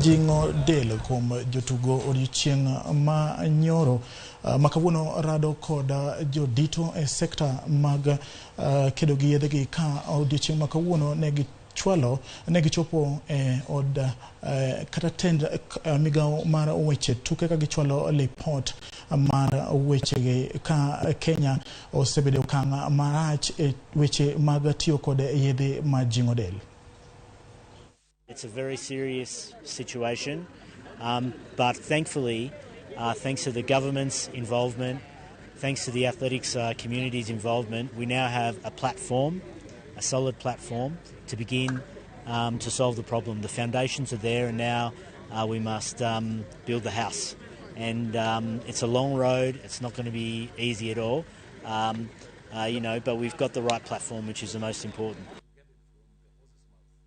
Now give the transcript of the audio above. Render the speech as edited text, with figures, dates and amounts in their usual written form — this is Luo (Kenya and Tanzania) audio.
Jingo del kuom jotugo odiochieng' ma nyoro ma kawuono rado kod jodito e sekta mag kedo gi yedhegi ka odiochieng' ma kawuono ne gichopo e od kata tend migawo mar weche tuke ka gichwalo lipot mar wechegi ka Kenya osebedo okang' marach e weche mag tiyo kod yedhe majing'o del. It's a very serious situation, but thankfully, thanks to the government's involvement, thanks to the athletics community's involvement, we now have a platform, a solid platform, to begin to solve the problem. The foundations are there, and now we must build the house. And it's a long road. It's not going to be easy at all, but we've got the right platform, which is the most important.